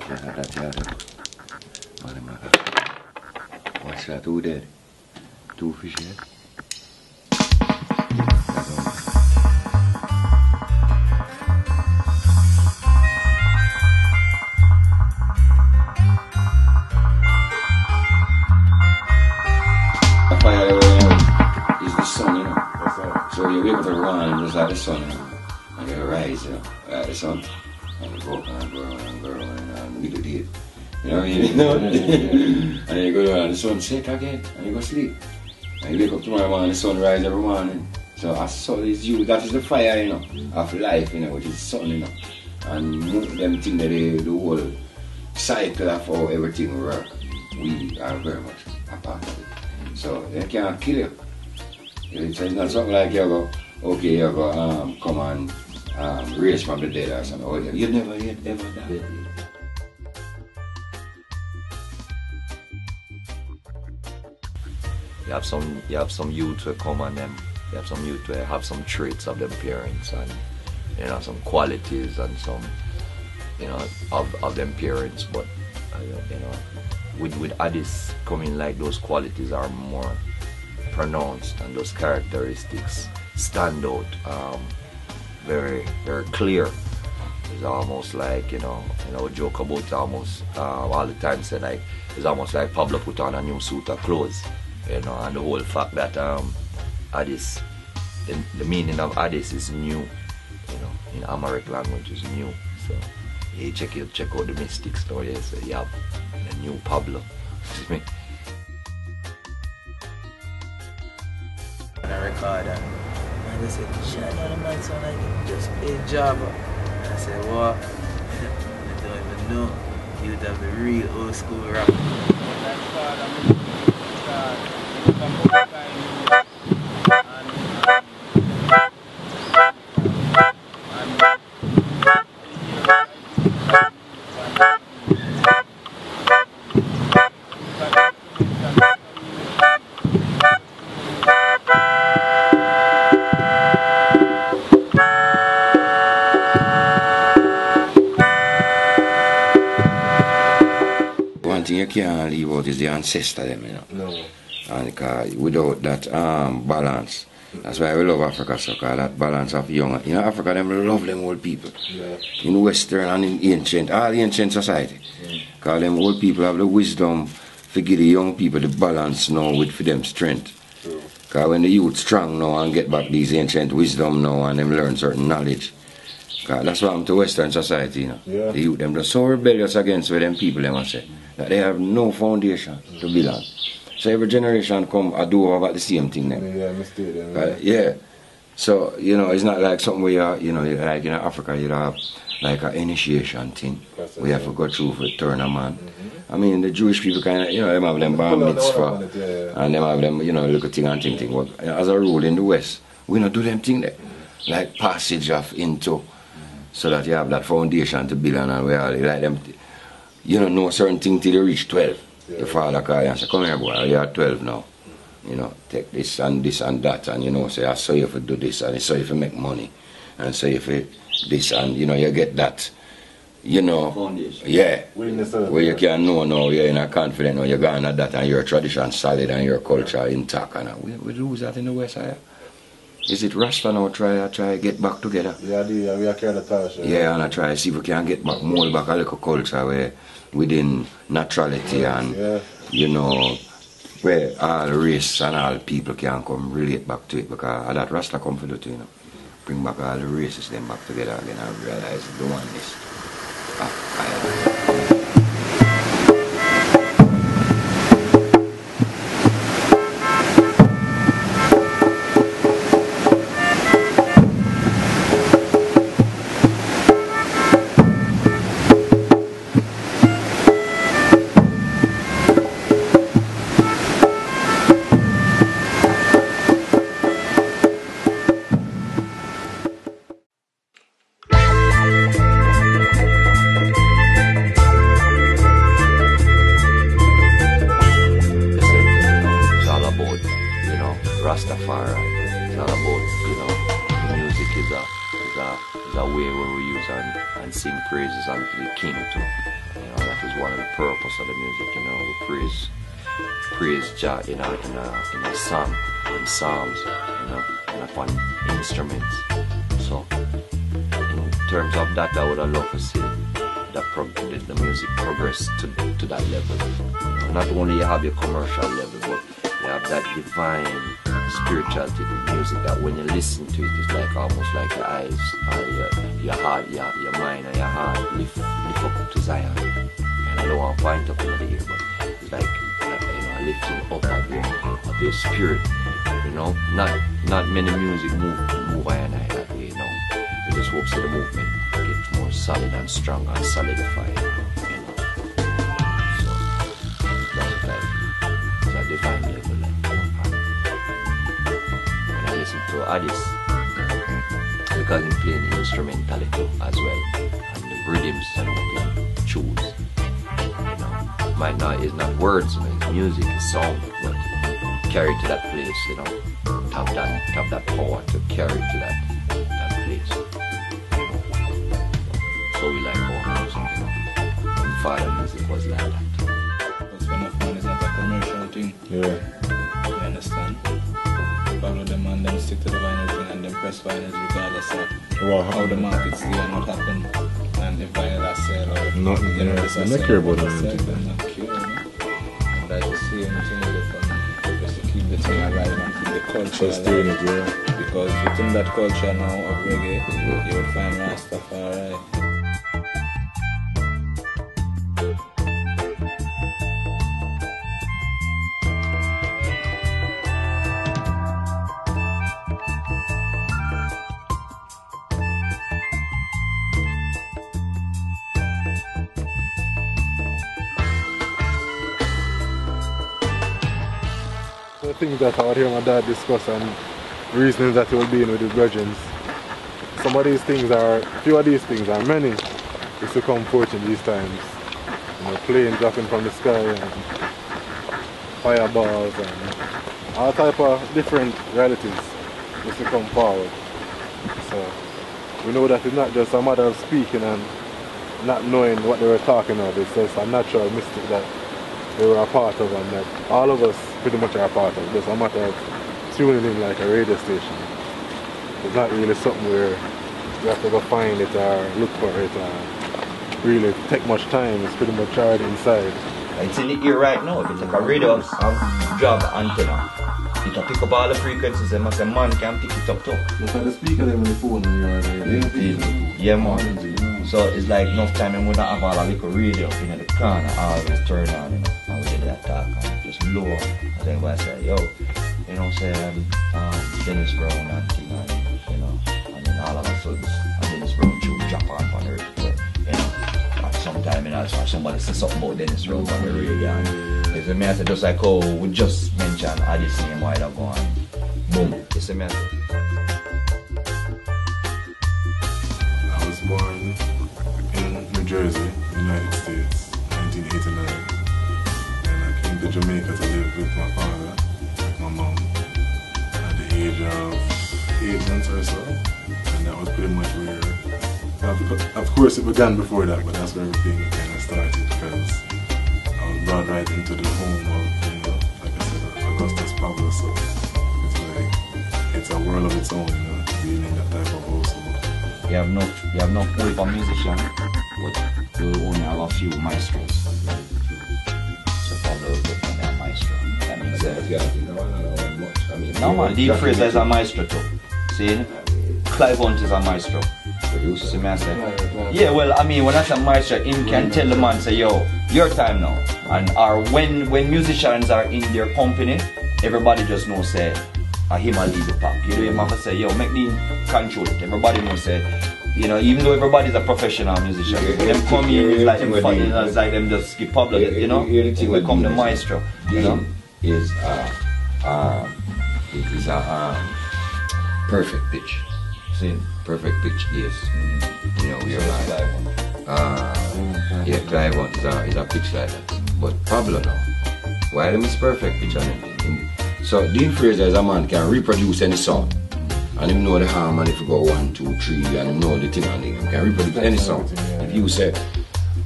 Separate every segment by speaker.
Speaker 1: What's that? Who dead? Two fish here? The fire is the sun, you know. That's right. So you wake up every morning just like the sun, you know. And you rise, you know, like the sun. And you go up and go around and go around and we do it. You know what I mean? And then you go down and the sun set again and you go sleep. And you wake up tomorrow morning, the sun rise every morning. So as sun is you, that is the fire, you know, of life, you know, which is sun, you know. And them things that the whole cycle of how everything works, we are very much a part of it. So they can't kill you. It's not something like you go, okay, you go come and raise from the dead or something. Oh, you never yet ever die.
Speaker 2: You have some youth who come and them. You have some youth who have some traits of them parents and some qualities and some of them parents. But with Addis coming, like those qualities are more pronounced and those characteristics stand out very very clear. It's almost like joke about it almost all the time. Say like it's almost like Pablo put on a new suit of clothes. And the whole fact that Addis, the meaning of Addis is new, in Amharic language is new. So you check out the mystic story, so you have the new Pablo.
Speaker 3: And I record and they said, "Shit, the man sound like he just played Java." And I said, "What?" I don't even know. You'd have the real old school rap.
Speaker 1: One thing you can't leave out is the ancestor them, you know.
Speaker 4: No.
Speaker 1: And without that balance, that's why we love Africa, so that balance of young. Africa, them love them old people.
Speaker 4: Yeah.
Speaker 1: In Western and in ancient, all ancient society. Because them old people have the wisdom to give the young people the balance now for them strength. Because when the youth strong now and get back these ancient wisdom now and them learn certain knowledge. Because that's what happened to Western society,
Speaker 4: Yeah.
Speaker 1: The youth, them are so rebellious against what them people, them say, that they have no foundation to build on. So every generation come and do about the same thing then.
Speaker 4: Yeah, mistake them.
Speaker 1: Yeah. So, it's not like something where like in Africa you have like an initiation thing. We have to go through for turn a man. I mean the Jewish people them have them bar mitzvah and them have them, little thing and thing. But as a rule in the West, we don't do them thing there. Like passage of into so that you have that foundation to build on and we all like them know certain thing till you reach 12.
Speaker 4: Yeah.
Speaker 1: Your father call you and say, "Come here boy, you're 12 now. Take this and that and say I saw you for do this and I saw you for make money and saw you for this and you get that
Speaker 2: Foundation.
Speaker 1: Yeah.
Speaker 4: Where
Speaker 1: Where you can know now you're in a confident now you're going at that and your tradition solid and your culture intact and we lose that in the West here. Is it Rasta now try get back together?
Speaker 4: Yeah, we are carrying the torch.
Speaker 1: Yeah, and I try to see if we can get back more back a little culture where within naturality and where all race and all people can come relate back to it because that Rasta come for the thing, bring back all the races them back together again and realize the oneness. Rastafari. It's not about, the music is a way where we use and sing praises unto the King too.
Speaker 2: that is one of the purpose of the music. We praise Jah in a song, in psalms, and upon instruments. So, in terms of that, I would have loved to see the music progress to that level. Not only you have your commercial level, but you have that divine spirituality in music that when you listen to it, it's like almost like your eyes, your heart, your mind, and your heart lift up to Zion. And I don't want to point up another ear, but it's like lifting up of your spirit. Not many music move I and I that way. We just hope so the movement gets more solid and strong and solidified. So that's what I feel. It's a divine level. When I listen to Addis, because I'm playing the instrumentality as well, and the rhythms and what they choose. It's not words, it's music, it's sound, but carry it to that place, have that power to carry it to that place. So we like our music, And Father music was like that.
Speaker 3: But when enough money is not a commercial thing.
Speaker 4: Yeah.
Speaker 3: You understand? Follow them and them stick to the vinyl thing and them press vinyls regardless of how the market's doing and what happened. And if vinyl has sell or
Speaker 4: Nothing,
Speaker 3: they
Speaker 4: don't care about that.
Speaker 3: They don't care, And that's the same thing with them. Just to keep the thing alive and keep the culture alive.
Speaker 4: Yeah.
Speaker 3: Because within that culture now of reggae, you would find Rastafari.
Speaker 4: The things that I would hear my dad discuss and reasons that he will be in with his brethren. Some of these things are, few of these things are many, is to come forth in these times. Planes dropping from the sky and fireballs and all type of different realities is to come forward. So we know that it's not just a matter of speaking and not knowing what they were talking of. It's just a natural mystic that they were a part of and that all of us pretty much are a part of. It's a matter of tuning in like a radio station. It's not really something where you have to go find it or look for it or really take much time. It's pretty much already inside.
Speaker 2: It's in the ear right now. If you take a radio and drop an antenna, it can pick up all the frequencies and a man can pick it up too.
Speaker 4: Look at the speaker them on the phone when you're
Speaker 2: Yeah man. So it's like enough time we would not have all a little radio in the corner always turn on, and we did that talk and just lower. And then I say, yo, say Dennis Brown and thing and then all of a sudden Dennis Brown should drop on the radio. At some time somebody says something about Dennis Brown on the radio and it's a matter just like we just mentioned Addis name while ago and boom, it's a matter.
Speaker 4: I was born in New Jersey, United States, 1989. And I came to Jamaica to live with my father, with my mom, at the age of 8 months or so. And that was pretty much where, of course it began before that, but that's where everything kind of started because I was brought right into the home of, like I said, Addis Pablo. So it's like, it's a world of its own, being in that type of household.
Speaker 2: You have no pool for musician, but you only have a few maestros. So Pablo is definitely a maestro. That makes sense. No man, Deep Fraser is a maestro too. See? Clive Hunt is a maestro. See me I say? Yeah, well, I mean, when I say maestro, him can tell the man, say, yo, your time now. And or when musicians are in their company, everybody just knows, say, him and lead the pack. You don't even have to say, yo, make me control it. Everybody knows, say, even though everybody's a professional musician, when them come in, it's like them funny, it's like them just skip Pablo, they become the maestro.
Speaker 1: Is perfect pitch.
Speaker 2: See?
Speaker 1: Perfect pitch, yes. We are like, yeah, Clive Hunt is a pitch like that. But Pablo now, why them is perfect pitch on him? So Dean Fraser as a man can reproduce any song. And him know the harmony if you go 1, 2, 3 and him know the thing on him. He can reproduce any song. If you say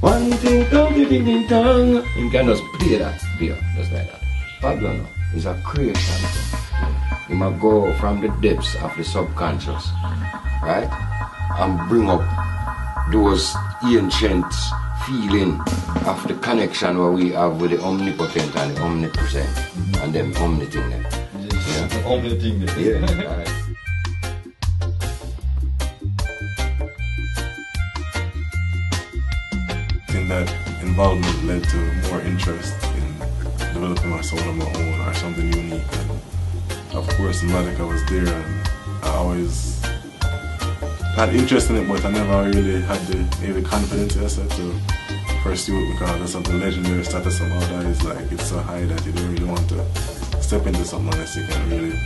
Speaker 1: One thing, dong, ding, ding, dong. You can just play that beer, just like that. Pablo no, is a creation. You might go from the depths of the subconscious, right? And bring up those ancient feeling of the connection where we have with the omnipotent and the omnipresent and them omniting them.
Speaker 2: Yeah. The omniting them.
Speaker 1: Yeah, right.
Speaker 4: I think that involvement led to more interest in developing my sound on my own or something unique. And of course, melodica was there, and I always had interest in it, but I never really had the confidence I said to pursue it because of the legendary status of all that is like it's so high that you don't really want to step into something unless you can really,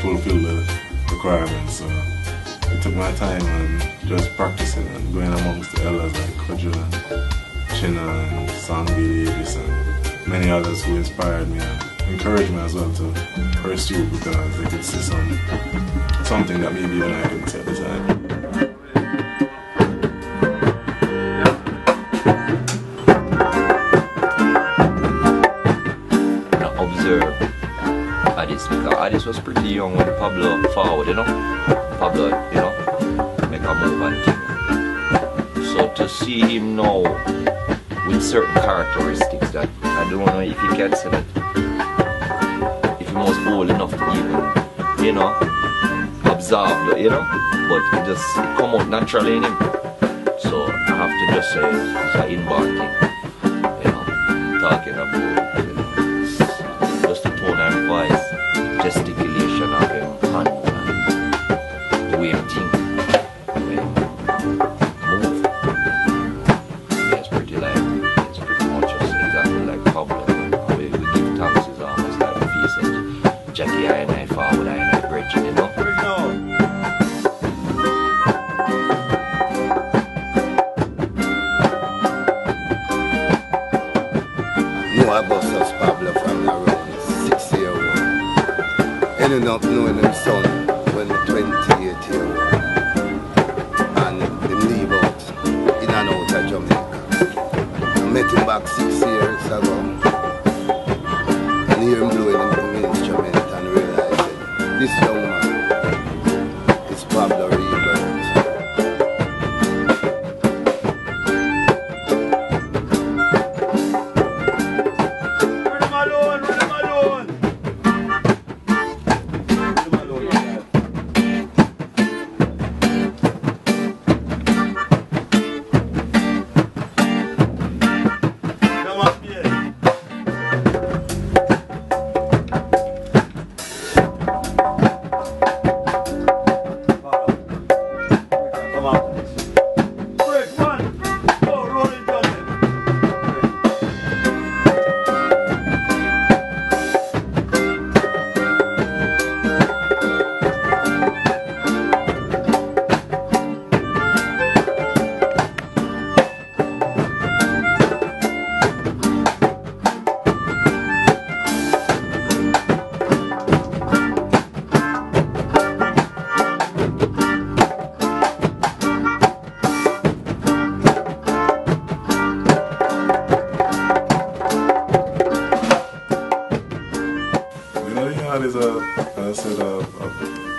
Speaker 4: fulfill the requirements. So I took my time and just practicing and going amongst the elders like Kojo and China and Sangi Davis and many others who inspired me and encouraged me as well to pursue because they could see something that maybe even I couldn't see at the time.
Speaker 2: Observe Addis because Addis was pretty young when Pablo forward, Pablo, make a move and thing. So to see him now with certain characteristics that I don't know if he can say that if he was old enough to even, absorb the, but it come out naturally in him. So I have to just say it's an inborn thing, talking about just the tone and voice, gesticulation of him, hand and the way him think, the way him move. It's pretty much just exactly like Pablo. And we give thanks is almost like if you said Jackie I and I forward, I and I bridging,
Speaker 5: No, I bust us Pablo from around 6 years old. Ended up knowing him son when 28 years old. And him leave out in and out of Jamaica. I met him back 6 years ago. And hear him blowing into the instrument and realized that this young man is Pablo Rebirth.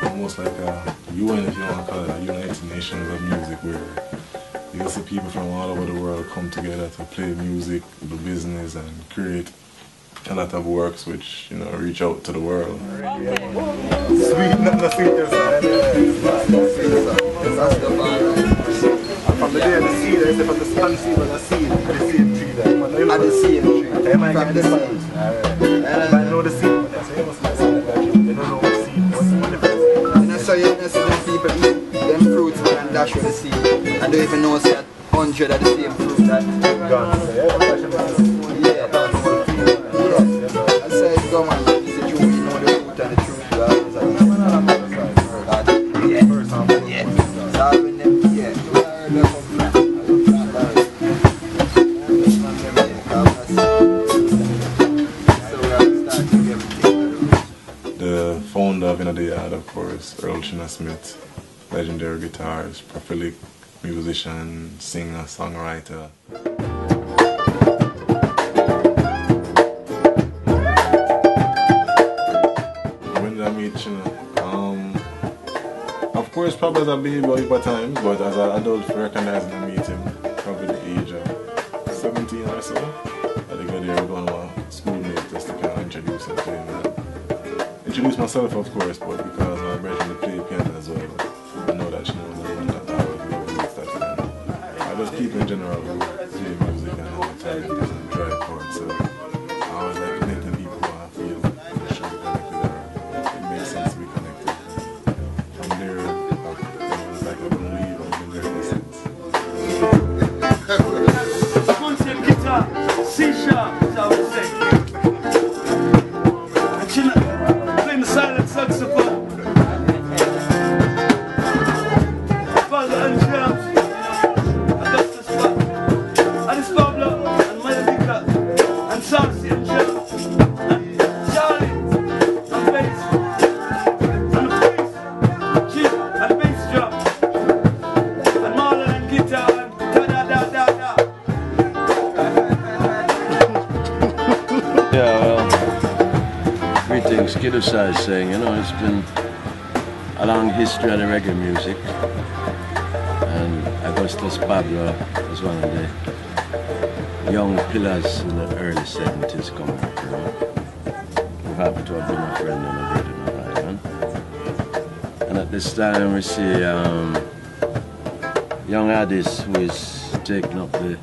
Speaker 4: Almost like a UN, if you want to call it, a United Nations of music, where you see people from all over the world come together to play music, do business, and create a lot of works which, reach out to the world.
Speaker 5: Sweet, not the sweetest. From the day of the seed, I said from the sun seed and the seed, the same tree there. And the same tree. From the seed. I know the seed, but I say it must be the seed. They don't know what seed, what's the difference.
Speaker 6: So you see them people eat them fruits and dash with the seed. And don't even know that 100 of the same fruit that
Speaker 5: gone.
Speaker 6: yeah. I say go on, it's the truth, you know the fruit and the truth.
Speaker 4: The founder of the yard, of course, Earl Smith, legendary guitarist, prolific musician, singer, songwriter. When did I meet you? Of course, probably as a baby at times, but as an adult, recognizing I meet him, probably the age of 17 or so. I think I did go on a schoolmate just to kind of introduce him to him. Introduce myself, of course, but because my brother played piano as well, I know that she knows that I always love music. I just people in general who play music and have a talent and drive for it. So I always like connecting people who I feel should be connected, or it makes sense to be connected. From there, it was like I wouldn't leave, I've been there ever since.
Speaker 7: Concept guitar, C sharp, is how we say. And she playing the silent saxophone. Father and drums, Addis Pablo and Melodica, and Sarsi and Jeff, and Charlie and bass, and the bass, Chief and bass drum, and Marlon and guitar, and da-da-da-da-da.
Speaker 8: Yeah, well, greetings, Kiddusa is saying, you know, it's been a long history of the reggae music, and Addis Pablo was one of the young pillars in the early 70s coming up, you know, who happened to have been a friend and a brother of mine. And at this time we see young Addis, who is taking up the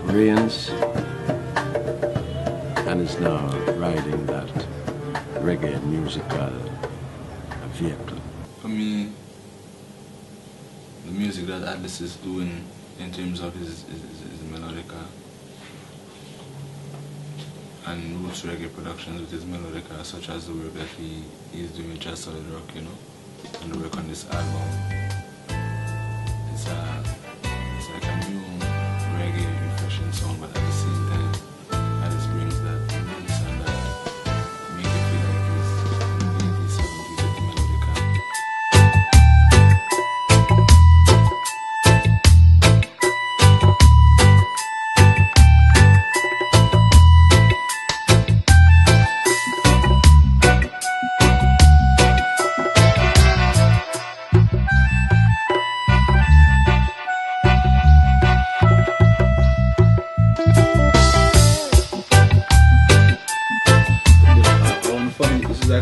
Speaker 8: reins and is now riding that reggae musical vehicle.
Speaker 9: For me, the music that Addis is doing in terms of his melodica and roots reggae productions with his melodica, such as the work that he is doing with Just Solid Rock, you know, and the work on this album. It's like a new reggae refreshing song, but at the same time, Addis brings that roots and that make it feel like he's in the 70s with the melodica.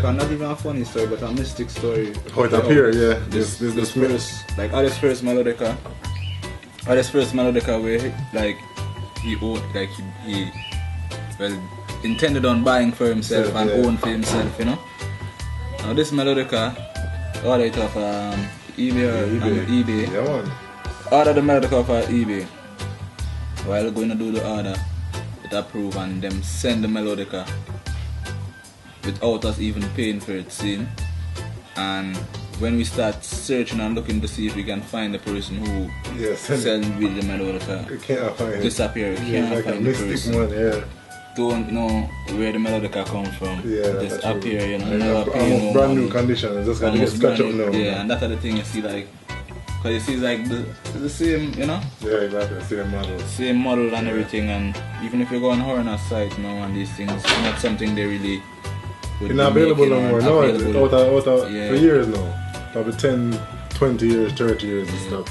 Speaker 6: Not even a funny story, but a mystic story.
Speaker 4: Oh, it appeared, yeah.
Speaker 6: This first, like Addis' first melodica. Addis' first melodica where he owned, he well intended on buying for himself and owned for himself, you know. Now this melodica, order it off eBay.
Speaker 4: Yeah, man.
Speaker 6: Order the melodica off eBay. While going to do the order, it approved and them send the melodica without us even paying for it, see? And when we start searching and looking to see if we can find the person who sells with the melodica,
Speaker 4: you can't find it.
Speaker 6: Disappear. You can't
Speaker 4: like
Speaker 6: find
Speaker 4: a mystic
Speaker 6: the person.
Speaker 4: one, yeah.
Speaker 6: Don't know where the melodica comes from.
Speaker 4: Yeah,
Speaker 6: just
Speaker 4: that's
Speaker 6: appear,
Speaker 4: true.
Speaker 6: you know.
Speaker 4: And
Speaker 6: Never pay
Speaker 4: almost
Speaker 6: no
Speaker 4: brand
Speaker 6: money.
Speaker 4: new condition. It's just gonna get
Speaker 6: Almost
Speaker 4: scratched up
Speaker 6: brand
Speaker 4: now.
Speaker 6: new. Yeah, and that's the thing you see, like, because you see like the same, you know.
Speaker 4: Yeah, exactly. Same model.
Speaker 6: Same model and everything, and even if you go on Horner site now and these things, it's not something they really.
Speaker 4: It's not available no more. No, it's out for years now. Probably 10, 20 years, 30 years and stuff.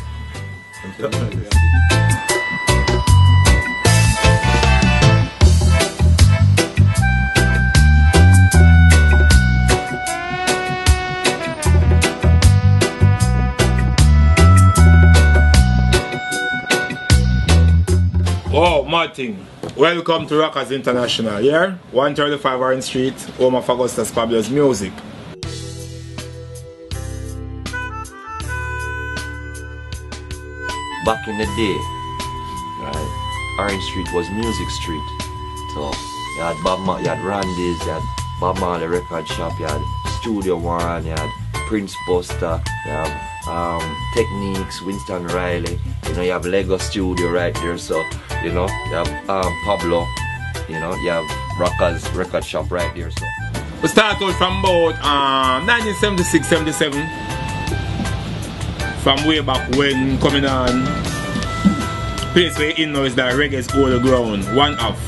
Speaker 10: Oh, Martin. Welcome to Rockers International, yeah? 135 Orange Street, home of Addis Pablo's music.
Speaker 2: Back in the day, right, Orange Street was Music Street. So you had you had Randy's, you had Bob Marley Record Shop, you had Studio One, you had Prince Buster, you have Techniques, Winston Riley, you know, you have Lego Studio right there, so you know, you have Pablo, you know, you have Rockers Record Shop right there, so.
Speaker 10: We start out from about 1976-77. from way back when coming on. Place where you know is that reggae's all the ground, one off.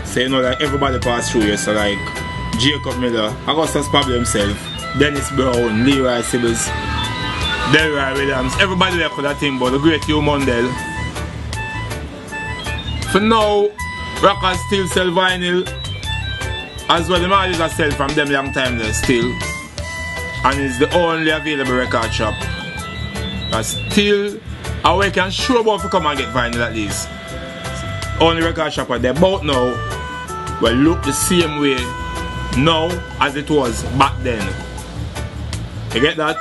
Speaker 10: So you know that everybody passed through here, so like Jacob Miller, Augustus Pablo himself, Dennis Brown, Leroy Sibbles, Delroy Williams, everybody there for that thing, but the great Hugh Mundell. For now, rockers still sell vinyl, as well the artists are sell from them long time there still, and it's the only available record shop. But still, we can sure about to come and get vinyl at least. Only record shop at there, but now, will look the same way now as it was back then. You get that?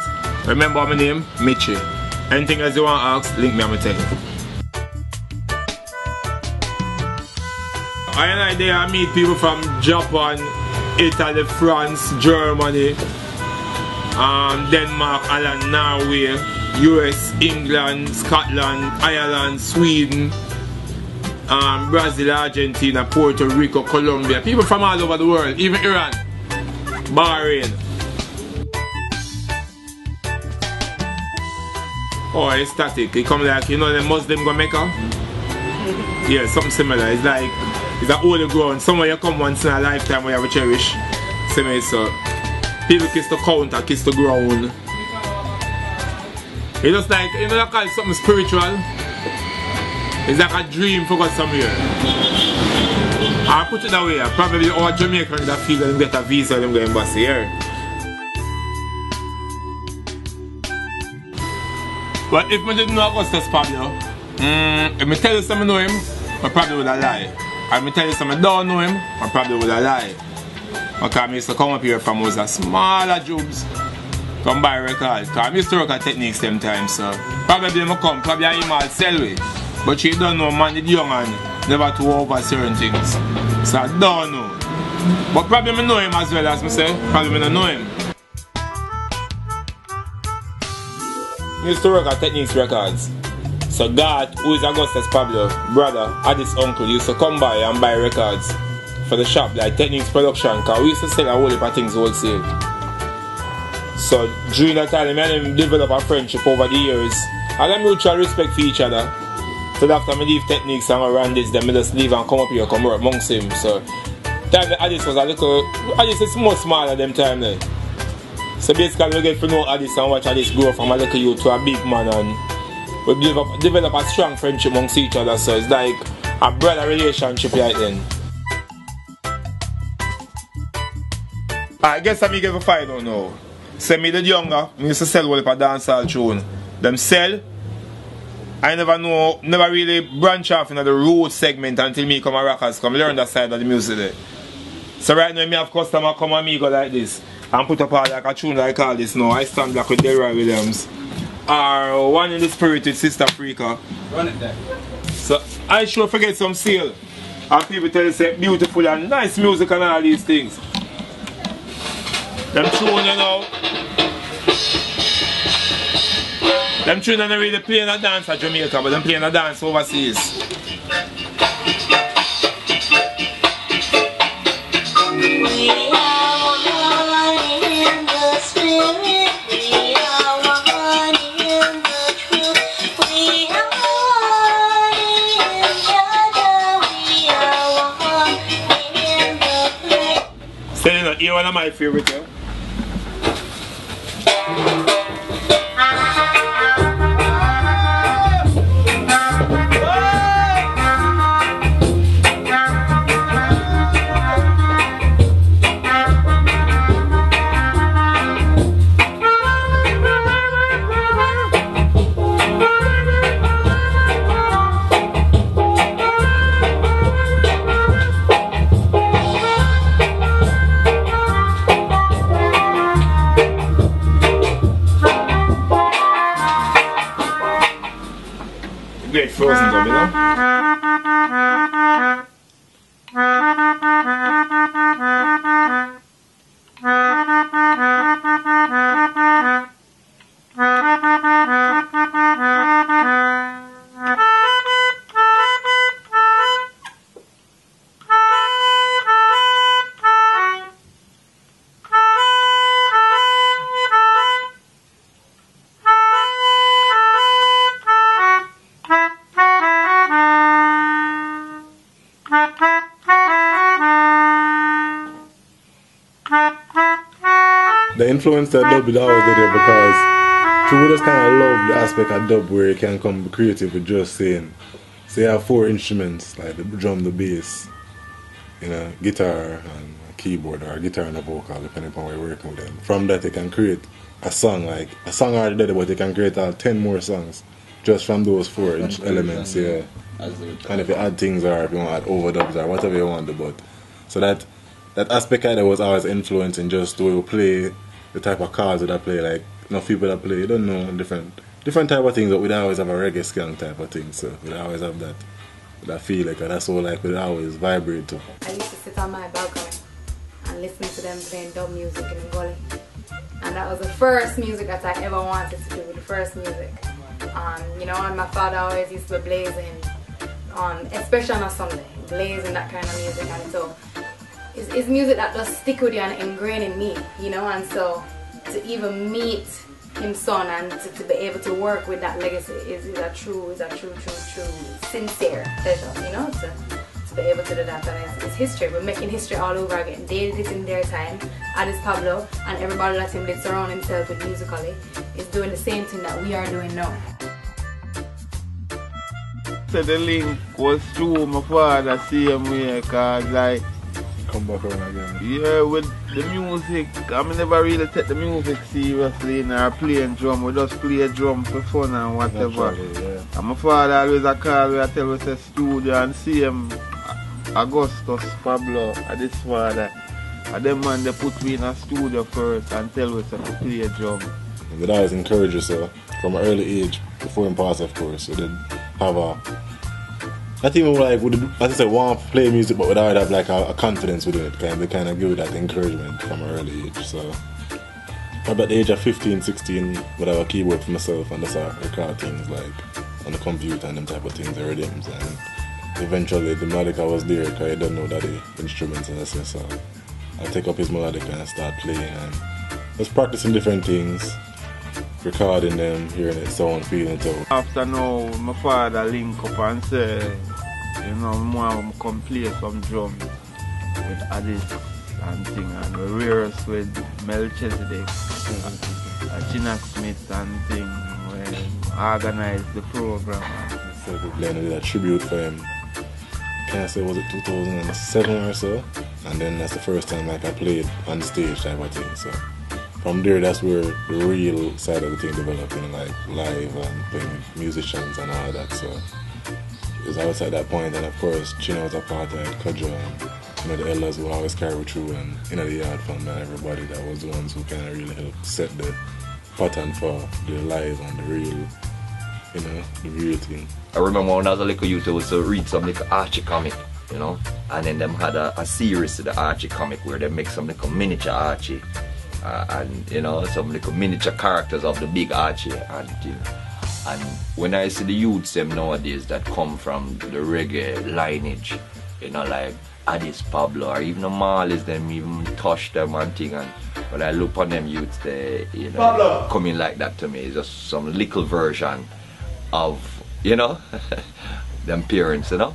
Speaker 10: Remember my name? Michi. Anything else you want to ask, link me, I'm going to tell you. I there meet people from Japan, Italy, France, Germany, Denmark, Ireland, Norway, US, England, Scotland, Ireland, Sweden, Brazil, Argentina, Puerto Rico, Colombia, people from all over the world, even Iran, Bahrain. Oh, it's static. It come like, you know, the Muslim go Mecca? Yeah, something similar. It's like, it's a holy ground. Somewhere you come once in a lifetime where you have a cherish. Similar, so people kiss the counter, kiss the ground. It's just like, you know, they call it something spiritual. It's like a dream for God somewhere. I put it that way, probably all Jamaicans that feel them get a visa and them go embassy here. But if I didn't know Augustus Pablo, if I tell you something I know him, I probably would have lied. If I tell you something I don't know him, I probably would have lied. Because I used to come up here from was a smaller jobs. Come buy records. Because I used to work at Techniques them times, so probably I come, probably I him all sell way. But you don't know, man, the young and never to over certain things. So I don't know. But probably I know him as well as I say, probably I don't know him. I used to work at Techniques Records. So God, who is Augustus Pablo, brother, Addis uncle, used to come by and buy records for the shop, like Techniques Production, because we used to sell a whole heap of things wholesale. So during that time, me and him developed a friendship over the years. And a mutual respect for each other. So after I leave Techniques and around this, then I just leave and come up here, come work amongst him. So time Addis was a little, Addis is more smaller them time then. So basically we get to know Addis and watch Addis grow from a little youth to a big man, and we develop a strong friendship amongst each other, so it's like a brother relationship like then. I guess I'm going to find out now. So me the younger, I used to sell all of a dancehall tune. Them sell, I never really branch off into the road segment until me come a rockers, come learn that side of the music there. So right now, me have customer come and me go like this and put up like a tune like all this now. I stand back with Delroy Williams. Or One in the Spirit with Sister Freaka.
Speaker 6: Run it there.
Speaker 10: So I sure forget some sale. And people tell you say beautiful and nice music and all these things. Them tune, you know. Them tune don't really play a dance at Jamaica, but them playing a dance overseas. So you know, you're one of my favorites, yeah?
Speaker 4: the influence that dub is always there because people just kind of love the aspect of dub where you can come creative with just saying, say you have 4 instruments like the drum, the bass, you know, guitar and keyboard or guitar and a vocal depending upon where you're working with them. From that you can create a song, like a song already there, but you can create 10 more songs just from those 4 elements, yeah. And if you add things or if you want to add overdubs or whatever you want to do, but so that aspect of it was always influencing just the way we play, the type of cards that I play, like enough people that play, you don't know, different type of things, but we'd always have a reggae skunk type of thing, so we'd always have that feel like that's all like we'd always vibrate to.
Speaker 11: I used to sit on my balcony and listen to them playing dub music in the gully. And that was the first music that I ever wanted to do, the first music. You know, and my father always used to be blazing, especially on a Sunday, blazing that kind of music. And so it's music that does stick with you and ingrain in me, you know. And so to even meet his son and to be able to work with that legacy is a true, sincere pleasure, you know, to be able to do that. And it's history. We're making history all over again. They did it in their time. Addis Pablo and everybody that him did surround himself with musically is doing the same thing that we are doing now.
Speaker 12: So the link was through my father same way, cause like
Speaker 4: come back around again.
Speaker 12: Yeah, with the music, I mean, never really take the music seriously or playing drum. We just play drum for fun and whatever.
Speaker 4: Yeah.
Speaker 12: And my father always a call me, I tell me say studio and see him Augustus Pablo, this father. And them man they put me in a studio first and tell me to play drum.
Speaker 4: They always encourage you, so from an early age, before him pass of course, so they'd have not even like, as I said, want to play music, but would already have like a confidence with it. They kind of give you that encouragement from an early age. So, about the age of 15, 16, would have a keyboard for myself and just record things like on the computer and them type of things, the rhythms. And eventually the melodica was there because I don't know that the instruments and stuff. So, I take up his melodica and start playing and just practicing different things, recording them, hearing it sound, feeling it out.
Speaker 12: After now, my father link up and say, you know, I want to come play some drums with Addis and thing, and we rehearse with Melchizedek, Gina Smith and thing, when organize the program.
Speaker 4: So we playing a little tribute for him. Can I say, was it 2007 or so? And then that's the first time like I played on stage type of thing. So from there, that's where the real side of the thing developed, you know, like live and playing with musicians and all that. So it was always at that point, and of course, Chino was a part of it, Kajo, and you know, the elders who always carry through, and you know, the yard fund and everybody that was the ones who kind of really helped set the pattern for the live and the real, you know, the real thing.
Speaker 2: I remember when I was a little youth, I used to read some little Archie comic, you know, and then them had a series to the Archie comic where they make some little miniature Archie. And you know, some little miniature characters of the big Archie and when I see the youths them nowadays that come from the reggae lineage, you know, like Addis Pablo or even the Marleys, them even touch them and thing, and when I look on them youths, they, you know, Pablo coming like that to me. It's just some little version of, you know, them parents, you know.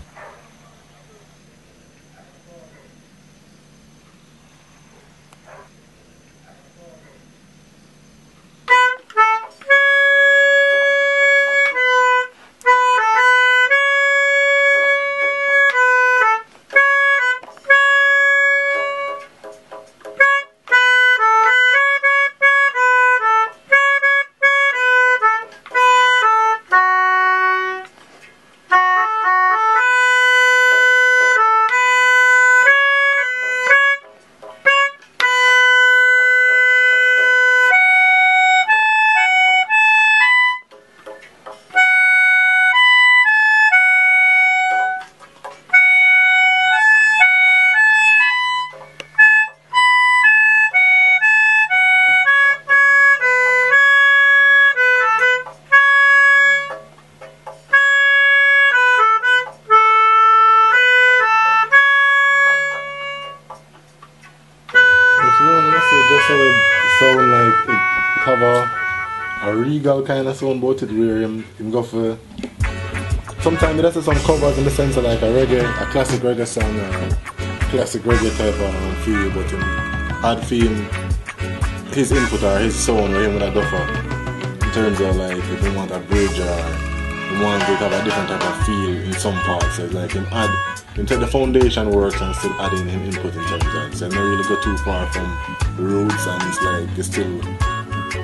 Speaker 4: Sound like it have a regal kind of sound about it where him go for sometimes that's some covers in the sense of like a classic reggae song or classic reggae type of feel, but him add feel his input or his sound with him with a duffer. In terms of like if you want a bridge or you want to have a different type of feel in some parts. So like him take the foundation works and still adding him input in terms of that. So not really go too far from the roots, and it's like you're still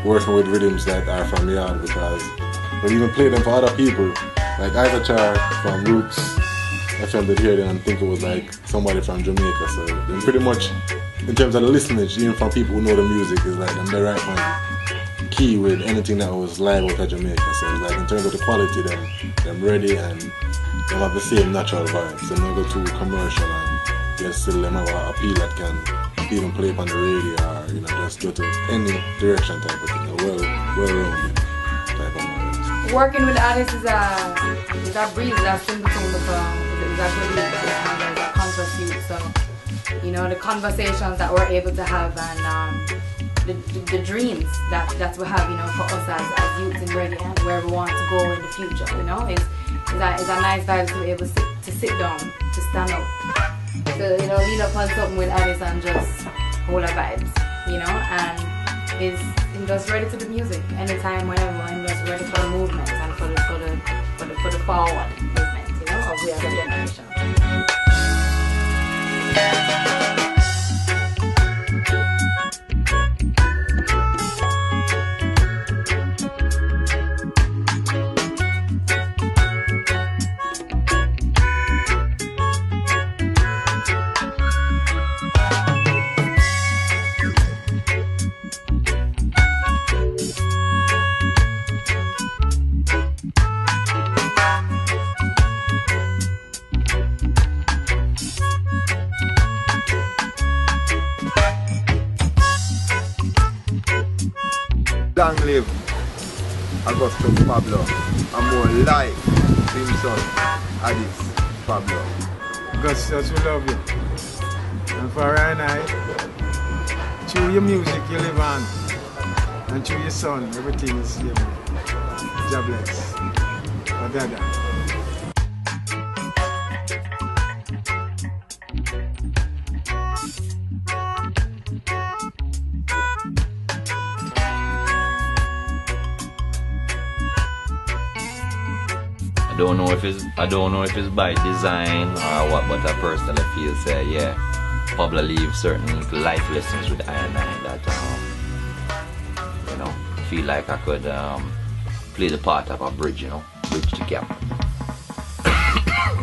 Speaker 4: working with rhythms that are from the yard, because when you even play them for other people, like Isachar from Roots FM did hear them and think it was like somebody from Jamaica. So then pretty much in terms of the listenage, even from people who know the music, is like them the right one key with anything that was live out of Jamaica. So like in terms of the quality, them ready and them have the same natural vibes. They don't go too commercial, and yet still them have an appeal that can even play on the radio or just go to any direction type of thing, well-rounded type of music.
Speaker 11: Working with artists is a breeze that's in between is actually a conscious youth. So the conversations that we're able to have and the dreams that we have for us as youths in reggae and where we want to go in the future. It's a nice vibe to be able to sit down, to stand up, to lead up on something with artists and just hold our vibes, and is just ready to do music anytime, whenever, and just ready for the movement and for the forward movement, of we as a generation.
Speaker 5: Long live Addis Pablo, and more live Simpson, Addis Pablo.
Speaker 12: Augustus, we love you. And for right now, through your music you live on, and through your son, everything is here. God bless. Dada.
Speaker 2: I don't know if it's by design or what, but I personally feel Pablo leaves certain life lessons with I that feel like I could play the part of a bridge, bridge the gap.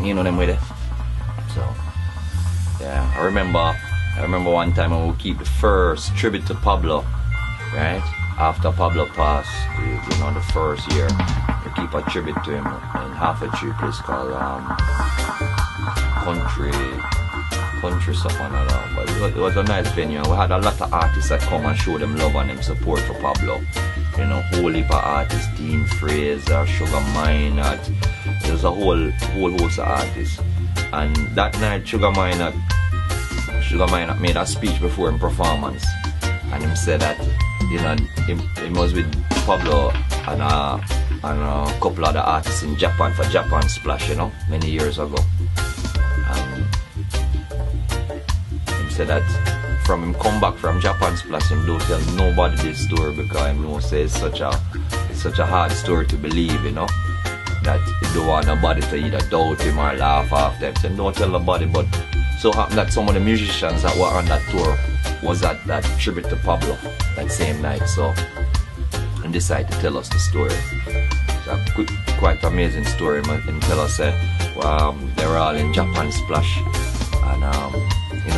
Speaker 2: Them with it. So yeah, I remember one time I would keep the first tribute to Pablo, right? After Pablo passed, the first year, we keep a tribute to him in half a tree place called country something like that. But it was a nice venue. We had a lot of artists that come and show them love and them support for Pablo. Whole heap of artists, Dean Fraser, Sugar Minot. There was a whole host of artists. And that night, Sugar Minot made a speech before his performance, and he said that he was with Pablo and a couple other artists in Japan for Japan Splash, many years ago. And he said that from him come back from Japan Splash, him don't tell nobody this story because he knows it's such a hard story to believe, that he don't want nobody to either doubt him or laugh after him. So don't tell nobody, but so happened that some of the musicians that were on that tour was at that tribute to Pablo that same night, so and decided to tell us the story. It's a quite amazing story. And tell us they were all in Japan Splash, and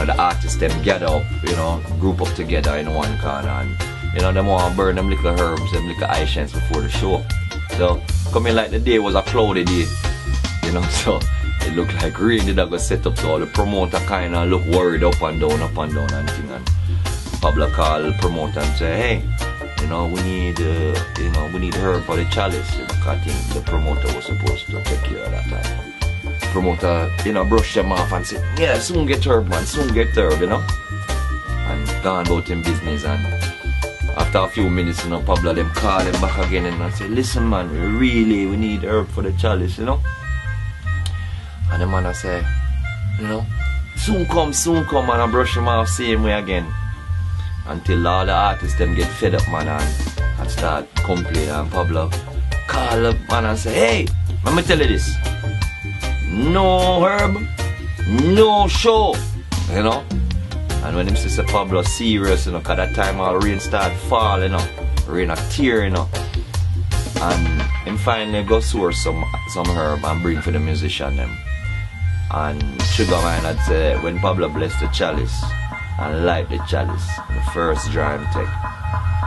Speaker 2: the artists them gather up, group up together in one corner, and them want to burn them little herbs, them little incense before the show. So coming like the day was a cloudy day, so it looked like rain did go set up, so the promoter kind of look worried up and down and thing, and Pablo called the promoter and say, hey, we need herb for the chalice, because I think the promoter was supposed to take care of that time. Promoter, brushed them off and said, yeah, soon get herb, man, soon get herb, and gone about him business. And after a few minutes, Pablo them call him back again and say, listen, man, we need herb for the chalice, And the man I say, soon come, and I brush him off same way again. until all the artists them get fed up, man, and start complaining. And Pablo call up, man, and say, hey, let me tell you this. No herb, no show, you know. And when him say Pablo serious, you know, cause that time all rain start falling, you know, rain a tear, you know. And him finally go source some herb and bring for the musician them. And Sugar Man had said when Pablo blessed the chalice and light the chalice, the first dry him take,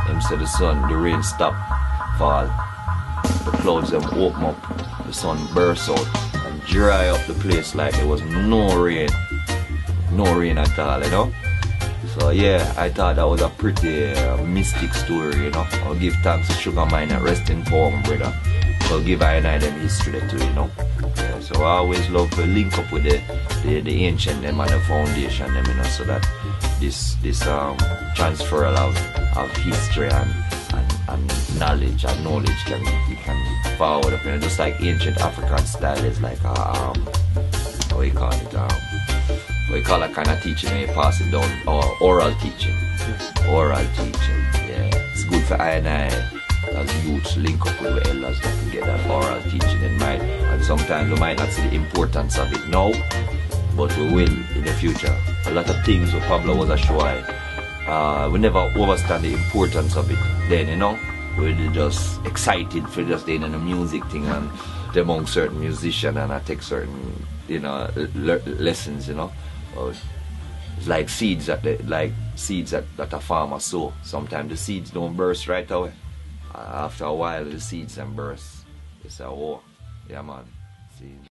Speaker 2: him said the rain stop, fall, the clouds them open up, the sun burst out and dry up the place like there was no rain at all, you know. So yeah, I thought that was a pretty mystic story, you know. I'll give thanks to Sugar Man and rest in power, brother. So give I and I them history too, you know. Yeah, so I always love to link up with the ancient them and the foundation them, you know, so that this transfer of history and knowledge can forward up, you know, just like ancient African style is like what do you call it? We call it kind of teaching and you pass it down, or oral teaching. Oral teaching, yeah. It's good for I and I as youths link up with the elders to get that oral teaching in mind. And sometimes we might not see the importance of it now, but we will in the future. A lot of things with Pablo was a show we never understand the importance of it then, you know. We were just excited for just doing the music thing and among certain musicians, and I take certain, you know, lessons, you know. It's like seeds that a farmer sow. Sometimes the seeds don't burst right away. After a while, the seeds then burst. It's a war. Yeah, man. See.